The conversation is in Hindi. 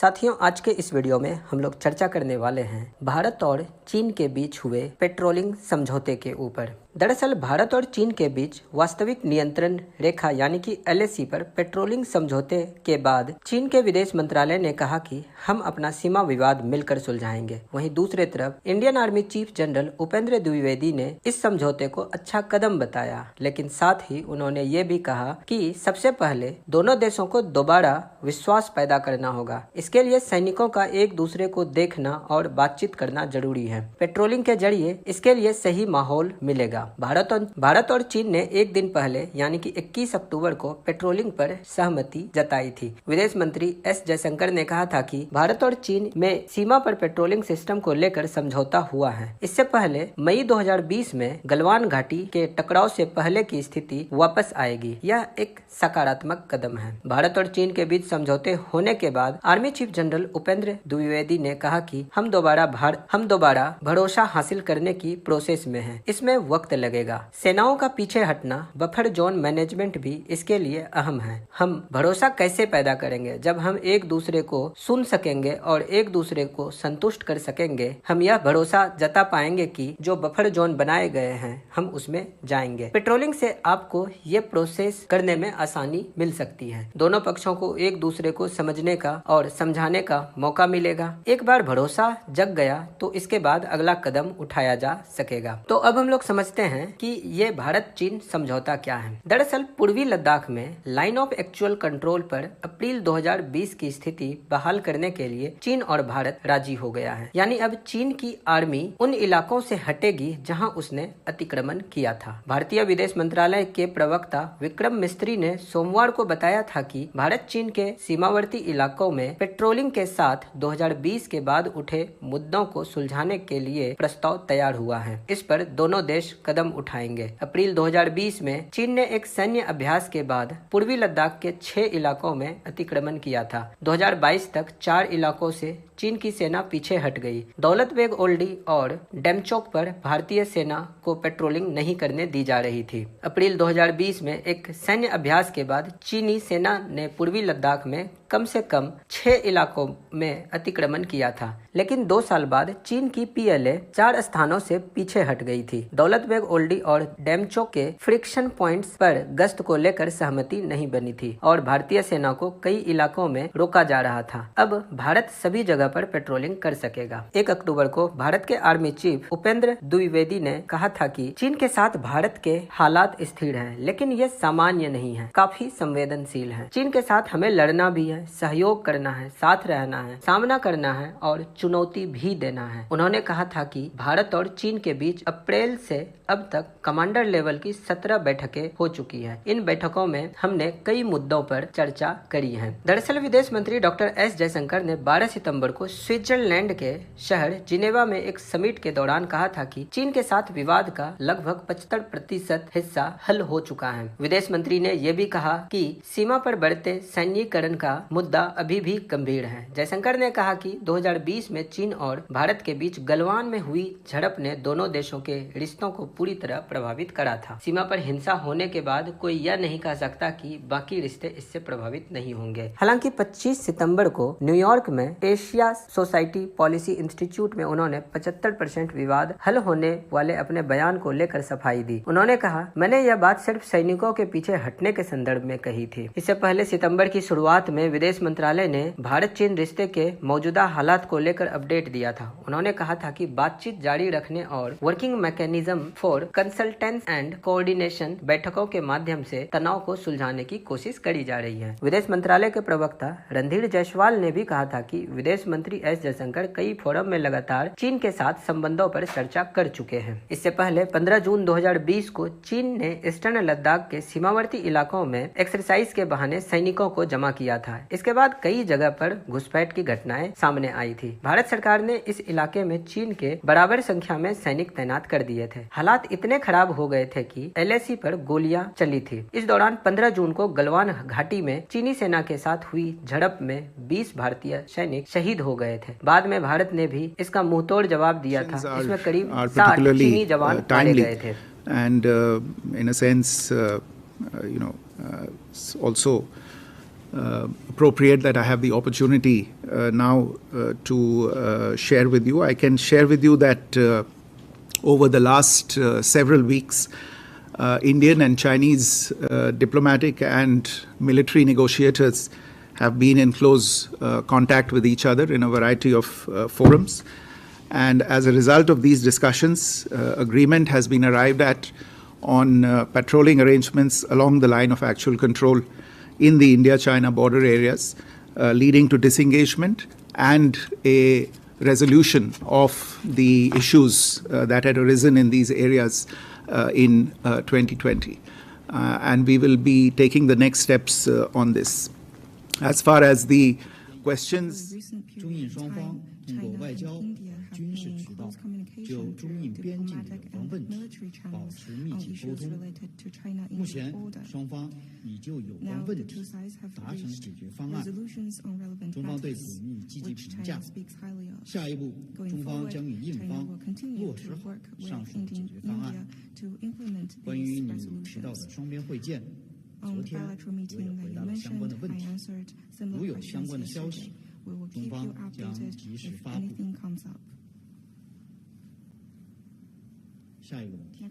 साथियों, आज के इस वीडियो में हम लोग चर्चा करने वाले हैं भारत और चीन के बीच हुए पेट्रोलिंग समझौते के ऊपर। दरअसल भारत और चीन के बीच वास्तविक नियंत्रण रेखा यानी कि LAC पर पेट्रोलिंग समझौते के बाद चीन के विदेश मंत्रालय ने कहा कि हम अपना सीमा विवाद मिलकर सुलझाएंगे। वहीं दूसरे तरफ Indian army chief general Upendra Dwivedi ने इस समझौते को अच्छा कदम बताया, लेकिन साथ ही उन्होंने ये भी कहा कि सबसे पहले दोनों देशों को दोबारा विश्वास पैदा करना होगा। इसके लिए सैनिकों का एक दूसरे को देखना और बातचीत करना जरूरी है। पेट्रोलिंग के जरिए इसके लिए सही माहौल मिलेगा। भारत और चीन ने एक दिन पहले यानी कि 21 अक्टूबर को पेट्रोलिंग पर सहमति जताई थी। विदेश मंत्री एस जयशंकर ने कहा था कि भारत और चीन में सीमा पर पेट्रोलिंग सिस्टम को लेकर समझौता हुआ है। इससे पहले मई 2020 में गलवान घाटी के टकराव से पहले की स्थिति वापस आएगी। यह एक सकारात्मक कदम है। भारत और चीन के बीच समझौते होने के बाद army chief general Upendra Dwivedi ने कहा कि हम दोबारा भरोसा हासिल करने की प्रोसेस में हैं। इसमें वक्त लगेगा। सेनाओं का पीछे हटना, बफर जोन मैनेजमेंट भी इसके लिए अहम है। हम भरोसा कैसे पैदा करेंगे? जब हम एक दूसरे को सुन सकेंगे और एक दूसरे को संतुष्ट कर सकेंगे, हम यह भरोसा जता पाएंगे कि जो बफर जोन बनाए गए हैं हम उसमें जाएंगे। पेट्रोलिंग से आपको ये प्रोसेस करने में आसानी मिल सकती है। दोनों पक्षों को एक दूसरे को समझने का और समझाने का मौका मिलेगा। एक बार भरोसा जग गया तो इसके बाद अगला कदम उठाया जा सकेगा। तो अब हम लोग समझते हैं कि ये भारत चीन समझौता क्या है। दरअसल पूर्वी लद्दाख में लाइन ऑफ एक्चुअल कंट्रोल पर अप्रैल 2020 की स्थिति बहाल करने के लिए चीन और भारत राजी हो गया है। यानी अब चीन की आर्मी उन इलाकों से हटेगी जहां उसने अतिक्रमण किया था। भारतीय विदेश मंत्रालय के प्रवक्ता विक्रम मिस्त्री ने सोमवार को बताया था कि भारत चीन के सीमावर्ती इलाकों में पेट्रोलिंग के साथ 2020 के बाद उठे मुद्दों को सुलझाने के लिए प्रस्ताव तैयार हुआ है। इस पर दोनों देश कदम उठाएंगे। अप्रैल 2020 में चीन ने एक सैन्य अभ्यास के बाद पूर्वी लद्दाख के 6 इलाकों में अतिक्रमण किया था। 2022 तक 4 इलाकों से चीन की सेना पीछे हट गई। दौलत बेग ओल्डी और डेमचोक पर भारतीय सेना को पेट्रोलिंग नहीं करने दी जा रही थी। अप्रैल 2020 में एक सैन्य अभ्यास के बाद चीनी सेना ने पूर्वी लद्दाख में कम से कम 6 इलाकों में अतिक्रमण किया था, लेकिन 2 साल बाद चीन की PLA 4 स्थानों से पीछे हट गई थी। दौलत बेग ओल्डी और डेमचोक के फ्रिक्शन पॉइंट्स पर गश्त को लेकर सहमति नहीं बनी थी और भारतीय सेना को कई इलाकों में रोका जा रहा था। अब भारत सभी जगह पर पेट्रोलिंग कर सकेगा। 1 अक्टूबर को भारत के आर्मी चीफ उपेंद्र द्विवेदी ने कहा था कि चीन के साथ भारत के हालात स्थिर हैं, लेकिन ये सामान्य नहीं है, काफी संवेदनशील है। चीन के साथ हमें लड़ना भी है, सहयोग करना है, साथ रहना है, सामना करना है और चुनौती भी देना है। उन्होंने कहा था कि भारत और चीन के बीच अप्रैल से अब तक कमांडर लेवल की 17 बैठकें हो चुकी है। इन बैठकों में हमने कई मुद्दों पर चर्चा करी है। दरअसल विदेश मंत्री डॉक्टर एस जयशंकर ने 12 सितंबर को स्विट्जरलैंड के शहर जिनेवा में एक समिट के दौरान कहा था कि चीन के साथ विवाद का लगभग 75% हिस्सा हल हो चुका है। विदेश मंत्री ने यह भी कहा कि सीमा पर बढ़ते सैन्यीकरण का मुद्दा अभी भी गंभीर है। जयशंकर ने कहा कि 2020 में चीन और भारत के बीच गलवान में हुई झड़प ने दोनों देशों के रिश्तों को पूरी तरह प्रभावित करा था। सीमा पर हिंसा होने के बाद कोई यह नहीं कह सकता कि बाकी रिश्ते इससे प्रभावित नहीं होंगे। हालांकि 25 सितंबर को न्यूयॉर्क में एशिया सोसाइटी पॉलिसी इंस्टीट्यूट में उन्होंने 75% विवाद हल होने वाले अपने बयान को लेकर सफाई दी। उन्होंने कहा, मैंने यह बात सिर्फ सैनिकों के पीछे हटने के संदर्भ में कही थी। इससे पहले सितंबर की शुरुआत में विदेश मंत्रालय ने भारत चीन रिश्ते के मौजूदा हालात को लेकर अपडेट दिया था। उन्होंने कहा था कि बातचीत जारी रखने और working mechanism for कंसल्टेंस and coordination बैठकों के माध्यम से तनाव को सुलझाने की कोशिश करी जा रही है। विदेश मंत्रालय के प्रवक्ता रणधीर जायसवाल ने भी कहा था कि विदेश मंत्री एस जयशंकर कई फोरम में लगातार चीन के साथ संबंधों पर चर्चा कर चुके हैं। इससे पहले 15 जून 2020 को चीन ने ईस्टर्न लद्दाख के सीमावर्ती इलाकों में एक्सरसाइज के बहाने सैनिकों को जमा किया था। इसके बाद कई जगह पर घुसपैठ की घटनाएं सामने आई थी। भारत सरकार ने इस इलाके में चीन के बराबर संख्या में सैनिक तैनात कर दिए थे। हालात इतने खराब हो गए थे कि LAC पर गोलियां चली थी। इस दौरान 15 जून को गलवान घाटी में चीनी सेना के साथ हुई झड़प में 20 भारतीय सैनिक शहीद हो गए थे। बाद में भारत ने भी इसका मुंहतोड़ जवाब दिया था। इसमें करीब 60 चीनी जवान मारे गए थे। And in a sense, also appropriate that I have the opportunity now to share with you. I can share with you that over the last several weeks, Indian and Chinese diplomatic and military negotiators have been in close contact with each other in a variety of forums. And as a result of these discussions, agreement has been arrived at on patrolling arrangements along the line of actual control in the India-China border areas, leading to disengagement and a resolution of the issues that had arisen in these areas in 2020. And we will be taking the next steps on this. As far as the questions, 中印双方通过外交、军事渠道就中印边境有关问题保持密切沟通。目前，双方已就有关问题达成解决方案，中方对此予以积极评价。下一步，中方将与印方落实好上述解决方案。关于你提到的双边会见，昨天我也回答了相关的问题，如有相关的消息，中方将及时发布。下一个问题。